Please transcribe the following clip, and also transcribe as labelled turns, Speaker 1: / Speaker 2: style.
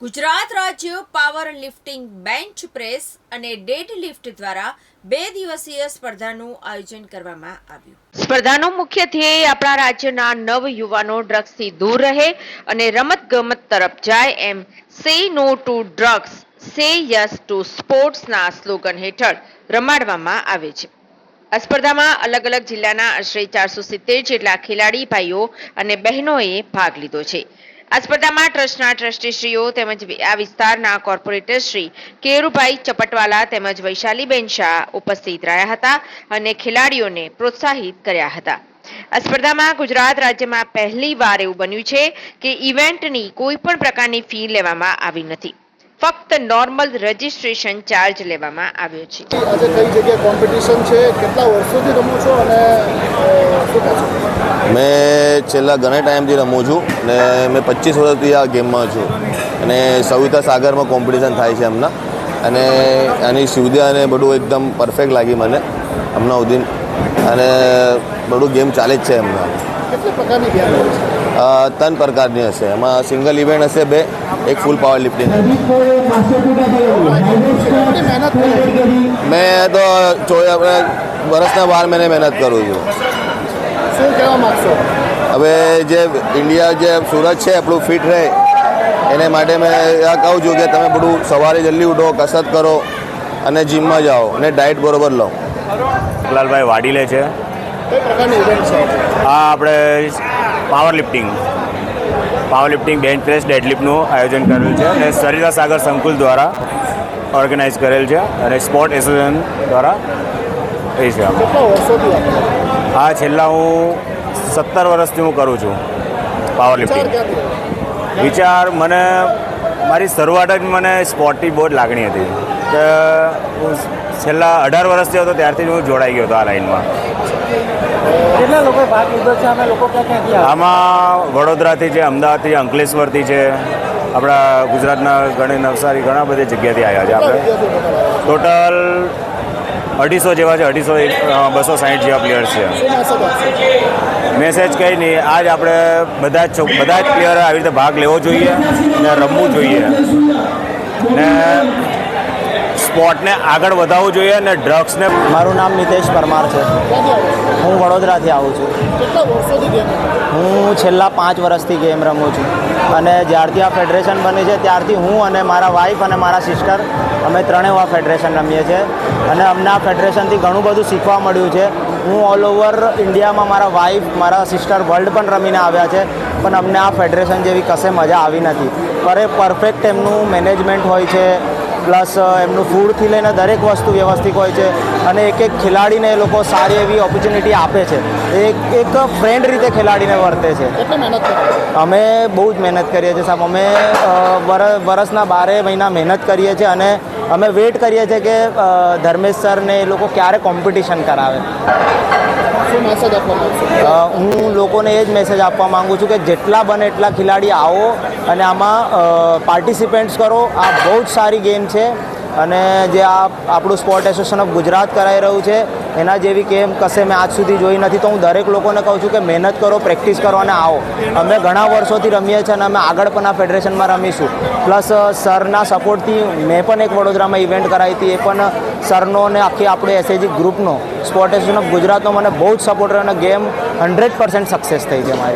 Speaker 1: ગુજરાત રાજ્ય power lifting bench press અને dead lift દ્વારા 2 દિવસીય સ્પર્ધાનું આયોજન કરવામાં આવ્યું. સ્પર્ધાનો મુખ્ય ધ્યેય આપણા રાજ્યના નવ યુવાનો ડ્રગ્સથી દૂર રહે અને રમત ગમત તરફ જાય એમ say no to drugs say yes to સ્પોર્ટ્સના સ્લોગન હેઠળ રમાડવામાં આવે છે. આ સ્પર્ધામાં અલગ અલગ જિલ્લાના આશરે 470 જેટલા ખેલાડી ભાઈઓ અને બહેનોએ ભાગ લીધો છે. આ સ્પર્ધામાં ટ્રસ્ટના ટ્રસ્ટીશ્રીઓ તેમજ આ વિસ્તારના કોર્પોરેટર શ્રી કેરુભાઈ ચપટવાલા તેમજ વૈશાલીબેન શાહ ઉપસ્થિત રહ્યા હતા અને ખેલાડીઓને પ્રોત્સાહિત કર્યા હતા. આ સ્પર્ધામાં ગુજરાત રાજ્યમાં પહેલી વાર એવું બન્યું છે કે ઇવેન્ટની કોઈ પણ પ્રકારની ફી લેવામાં આવી નથી. ફક્ત નોર્મલ રજીસ્ટ્રેશન ચાર્જ લેવામાં આવ્યો છે.
Speaker 2: આજે કઈ જગ્યાએ કોમ્પિટિશન છે, કેટલા વર્ષોથી રમો છો અને શું કહો છો?
Speaker 3: મેં છેલ્લા ઘણા ટાઈમથી રમું છું અને મેં 25 વર્ષથી આ ગેમમાં છું અને સવિતા સાગરમાં કોમ્પિટિશન થાય છે હમણાં અને આની સુવિધા અને બધું એકદમ પરફેક્ટ લાગી મને હમણાં સુધી અને બધું ગેમ ચાલે જ છે હમણાં.
Speaker 2: કેટલા પ્રકારની ગેમ હોય છે?
Speaker 3: 3 પ્રકારની હશે. એમાં સિંગલ ઇવેન્ટ હશે 2, એક ફૂલ પાવર લિફ્ટિંગ. મેં તો વર્ષના 12 મહિને મહેનત કરું છું.
Speaker 2: શું કહેવા માગશો?
Speaker 3: હવે જે ઇન્ડિયા જે સુરત છે આપણું ફિટ રહે એને માટે મેં આ કહું છું કે તમે બધું સવારે જલ્દી ઉઠો, કસરત કરો અને જીમમાં જાઓ અને ડાયટ બરોબર લો.
Speaker 4: લાલભાઈ વાડીલે છે.
Speaker 2: કઈ પ્રકારની ઇવેન્ટ છે?
Speaker 4: આ આપણે પાવર લિફ્ટિંગ બેન્ચ પ્રેસ ડેડલિફ્ટનું આયોજન કરેલું છે અને સરિતા સાગર સંકુલ દ્વારા ઓર્ગેનાઇઝ કરેલ છે અને સ્પોર્ટ એસોસિએશન દ્વારા એ છે.
Speaker 2: કેટલા વર્ષોથી આપણે?
Speaker 4: આ છેલ્લા હું 17 વર્ષથી હું કરું છું પાવર લિફ્ટિંગ. વિચાર મને મારી શરૂઆત જ મને સ્પોર્ટની બહુ જ લાગણી હતી કે હું છેલ્લા 18 વર્ષથી હતો ત્યારથી જ હું જોડાઈ ગયો હતો આ લાઈનમાં.
Speaker 2: કેટલા લોકોએ ભાગ લીધો છે? અમે લોકો ક્યાંથી?
Speaker 4: આમાં વડોદરાથી છે, અમદાવાદથી, અંકલેશ્વરથી છે, આપણા ગુજરાતના નવસારી ઘણા બધી જગ્યાથી આવ્યા છે. આપણે ટોટલ 250 જેવા છે, 260 જેવા પ્લેયર્સ છે. મેસેજ કંઈ નહીં, આજ આપણે બધા જ પ્લેયર આવી રીતે ભાગ લેવો જોઈએ અને રમવું જોઈએ ને સ્પોર્ટને આગળ વધારવું જોઈએ અને ડ્રગ્સને.
Speaker 5: મારું નામ નિતેશ પરમાર છે. હું વડોદરાથી આવું છું.
Speaker 2: કેટલા વર્ષોથી ગેમ?
Speaker 5: હું છેલ્લા 5 વર્ષથી ગેમ રમું છું અને જ્યારથી આ ફેડરેશન બની છે ત્યારથી હું અને મારા વાઈફ અને મારા સિસ્ટર અમે ત્રણેય આ ફેડરેશન રમીએ છીએ અને અમને આ ફેડરેશનથી ઘણું બધું શીખવા મળ્યું છે. હું ઓલ ઓવર ઇન્ડિયામાં મારા વાઈફ, મારા સિસ્ટર વર્લ્ડ પણ રમીને આવ્યા છે પણ અમને આ ફેડરેશન જેવી કશે મજા આવી નથી. પરફેક્ટ એમનું મેનેજમેન્ટ હોય છે, પ્લસ એમનું ફૂડથી લઈને દરેક વસ્તુ વ્યવસ્થિત હોય છે અને એક ખેલાડીને એ લોકો સારી એવી ઓપોર્ચ્યુનિટી આપે છે. એક ફ્રેન્ડ રીતે ખેલાડીને વર્તે છે.
Speaker 2: કેટલી મહેનત કરો?
Speaker 5: અમે બહુ જ મહેનત કરીએ છીએ સાહેબ. અમે વર્ષના 12 મહિના મહેનત કરીએ છીએ અને અમે વેઇટ કરીએ છીએ કે ધર્મેશ સર ને એ લોકો ક્યારે કોમ્પિટિશન કરાવે.
Speaker 2: શું મેસેજ આપવા માંગશો?
Speaker 5: હું લોકોને એ જ મેસેજ આપવા માગું છું કે જેટલા બને એટલા ખેલાડી આવો અને આમાં પાર્ટિસિપેન્ટ્સ કરો. આ બહુ જ સારી ગેમ છે અને જે આ આપણું સ્પોર્ટ એસોસિએશન ઓફ ગુજરાત કરાવી રહ્યું છે એના જેવી ગેમ કશે મેં આજ સુધી જોઈ નથી. તો હું દરેક લોકોને કહું છું કે મહેનત કરો, પ્રેક્ટિસ કરો અને આવો. અમે ઘણા વર્ષોથી રમીએ છીએ અને અમે આગળ પણ આ ફેડરેશનમાં રમીશું. પ્લસ સરના સપોર્ટથી મેં પણ એક વડોદરામાં ઇવેન્ટ કરાવી હતી. એ પણ સરનો અને આખી આપણે એસએજી ગ્રુપનો સ્પોર્ટ એસોસિએશન ઓફ ગુજરાતનો મને બહુ જ સપોર્ટ રહ્યો અને ગેમ 100% સક્સેસ થઈ છે મારી.